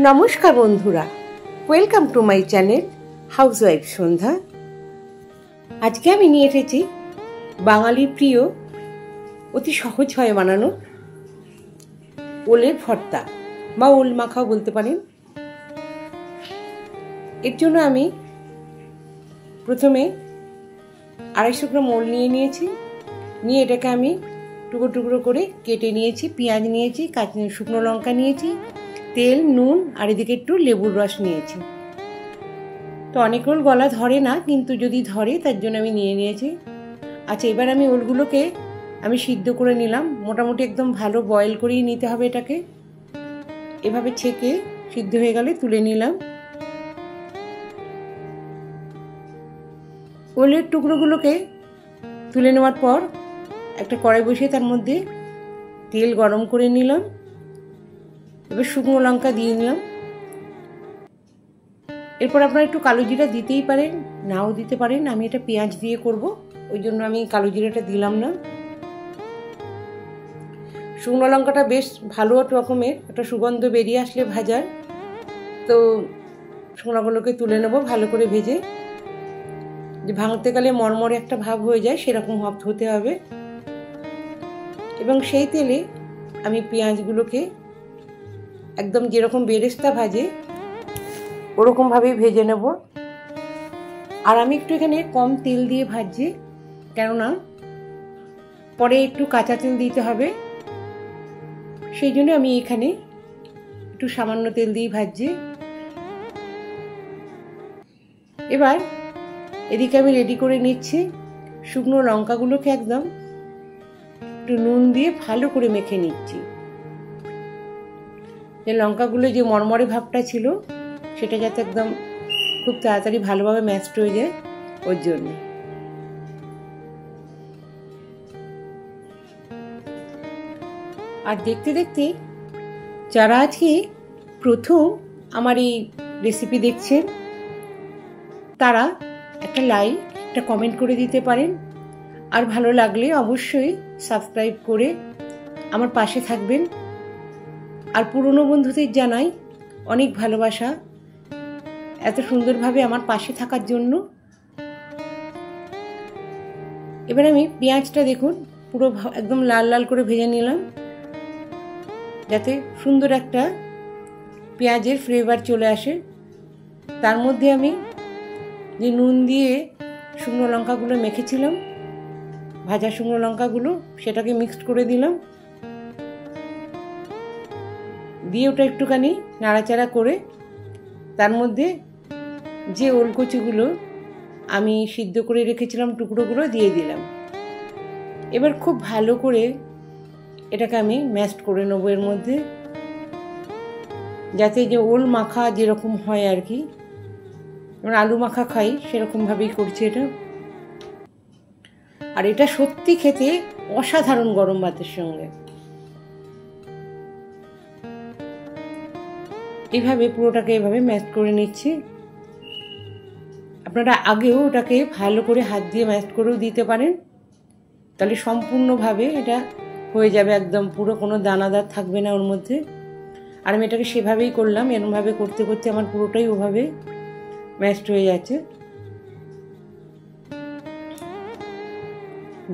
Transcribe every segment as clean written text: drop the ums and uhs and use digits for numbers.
নমস্কার বন্ধুরা, welcome to my channel housewife Sandhya. আজকে আমি নিয়ে এসেছি বাঙালির প্রিয়, অতি সহজ হয় বানানো ওলের ভর্তা বা ওল মাখাও বলতে পারেন। এর জন্য আমি প্রথমে 250 গ্রাম ওল নিয়েছি। নিয়ে এটাকে আমি টুকরো টুকরো করে কেটে নিয়েছি। পেঁয়াজ নিয়েছি, শুকনো লঙ্কা নিয়েছি, তেল, নুন আর এদিকে একটু লেবুর রস নিয়েছি। তো অনেক ওল গলা ধরে না, কিন্তু যদি ধরে তার জন্য আমি নিয়েছি। আচ্ছা, এবার আমি ওলগুলোকে সিদ্ধ করে নিলাম। মোটামুটি একদম ভালো বয়েল করেই নিতে হবে এটাকে। এভাবে ছেঁকে সিদ্ধ হয়ে গেলে তুলে নিলাম। ওলের টুকরোগুলোকে তুলে নেওয়ার পর একটা কড়াই বসিয়ে তার মধ্যে তেল গরম করে নিলাম। এবার শুকনো লঙ্কা দিয়ে নিলাম। এরপর আপনারা একটু কালো জিরা দিতেই পারেন, নাও দিতে পারেন। আমি এটা পেঁয়াজ দিয়ে করব, ওই জন্য আমি কালো জিরাটা দিলাম না। শুকনো লঙ্কাটা বেশ ভালো রকমের একটা সুগন্ধ বেরিয়ে আসলে ভাজার, তো শুকনোগুলোকে তুলে নেব ভালো করে ভেজে। যে ভাঙতে গেলে মরমরে একটা ভাব হয়ে যায় সেরকম হতে হবে। এবং সেই তেলে আমি পেঁয়াজগুলোকে একদম যেরকম বেরেস্তা ভাজে ওরকমভাবেই ভেজে নেব। আর আমি একটু এখানে কম তেল দিয়ে ভাজছি, কেননা পরে একটু কাঁচা তেল দিতে হবে, সেই জন্য আমি এখানে একটু সামান্য তেল দিয়ে ভাজছি। এবার এদিকে আমি রেডি করে নিচ্ছি শুকনো লঙ্কাগুলোকে একদম একটু নুন দিয়ে ভালো করে মেখে নিচ্ছি। যে লঙ্কাগুলো যে মরমরে ভাবটা ছিল সেটা যাতে একদম খুব তাড়াতাড়ি ভালোভাবে ম্যাশড হয়ে যায়, ওর জন্য। আর দেখতে দেখতে যারা আজকে প্রথম আমার এই রেসিপি দেখছেন তারা একটা লাইক, একটা কমেন্ট করে দিতে পারেন। আর ভালো লাগলে অবশ্যই সাবস্ক্রাইব করে আমার পাশে থাকবেন। আর পুরনো বন্ধুদের জানাই অনেক ভালোবাসা এত সুন্দরভাবে আমার পাশে থাকার জন্য। এবার আমি পেঁয়াজটা দেখুন পুরো একদম লাল লাল করে ভেজে নিলাম, যাতে সুন্দর একটা পেঁয়াজের ফ্লেভার চলে আসে। তার মধ্যে আমি যে নুন দিয়ে শুকনো লঙ্কাগুলো মেখেছিলাম, ভাজা শুকনো লঙ্কাগুলো, সেটাকে মিক্সড করে দিলাম। দিয়ে ওটা একটুখানি নাড়াচাড়া করে তার মধ্যে যে ওলকচিগুলো আমি সিদ্ধ করে রেখেছিলাম টুকরোগুলো দিয়ে দিলাম। এবার খুব ভালো করে এটাকে আমি ম্যাশড করে নেবো এর মধ্যে, যাতে যে ওল মাখা যেরকম হয় আর কি, আমরা আলু মাখা খাই সেরকমভাবেই করছি এটা। আর এটা সত্যি খেতে অসাধারণ গরম ভাতের সঙ্গে। এইভাবে পুরোটাকে এভাবে ম্যাশ করে নিচ্ছি। আপনারা আগেও ওটাকে ভালো করে হাত দিয়ে ম্যাশ করেও দিতে পারেন, তাহলে সম্পূর্ণভাবে এটা হয়ে যাবে, একদম পুরো কোনো দানাদার থাকবে না ওর মধ্যে। আর আমি এটাকে সেভাবেই করলাম। এরমভাবে করতে করতে আমার পুরোটাই ওভাবে ম্যাশড হয়ে যাচ্ছে।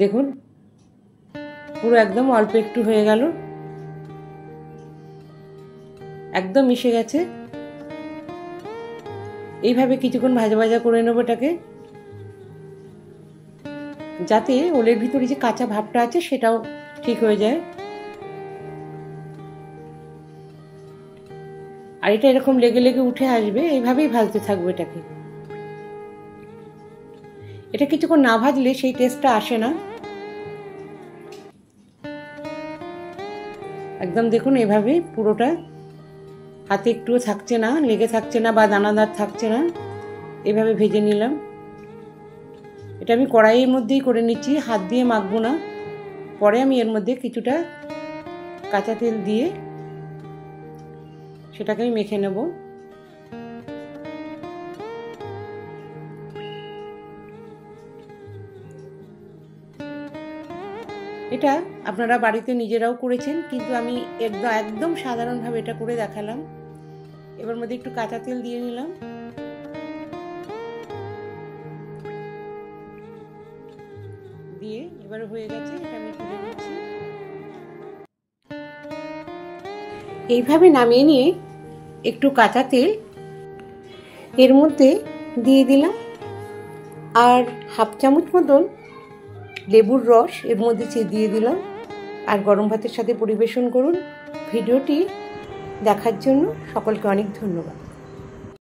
দেখুন পুরো একদম অল্প একটু হয়ে গেল, একদম মিশে গেছে। এইভাবে কিছুক্ষণ ভাজা ভাজা করে নেবো এটাকে, যাতে ওলের ভিতরে যে কাঁচা ভাবটা আছে সেটাও ঠিক হয়ে যায়। আর এটা এরকম লেগে লেগে উঠে আসবে, এইভাবেই ভাজতে থাকবো এটাকে। এটা কিছুক্ষণ না ভাজলে সেই টেস্টটা আসে না। একদম দেখুন এভাবে পুরোটা হাতে একটুও থাকছে না, লেগে থাকছে না বা দানাদার থাকছে না, এভাবে ভেজে নিলাম। এটা আমি কড়াইয়ের মধ্যেই করে নিচ্ছি, হাত দিয়ে মাখবো না। পরে আমি এর মধ্যে কিছুটা কাঁচা তেল দিয়ে সেটাকে আমি মেখে নেব। এটা আপনারা বাড়িতে নিজেরাও করেছেন, কিন্তু আমি একদম সাধারণভাবে এটা করে দেখালাম। এবার মধ্যে একটু কাঁচা তেল দিয়ে নিলাম। দিয়ে এবার হয়ে গেছে, এটা আমি তুলে নিচ্ছি। এইভাবে নামিয়ে নিয়ে একটু কাঁচা তেল এর মধ্যে দিয়ে দিলাম, আর হাফ চামচ মতন লেবুর রস এর মধ্যে দিয়ে দিলাম, আর গরম ভাতের সাথে পরিবেশন করুন। ভিডিওটি দেখার জন্য সকলকে অনেক ধন্যবাদ।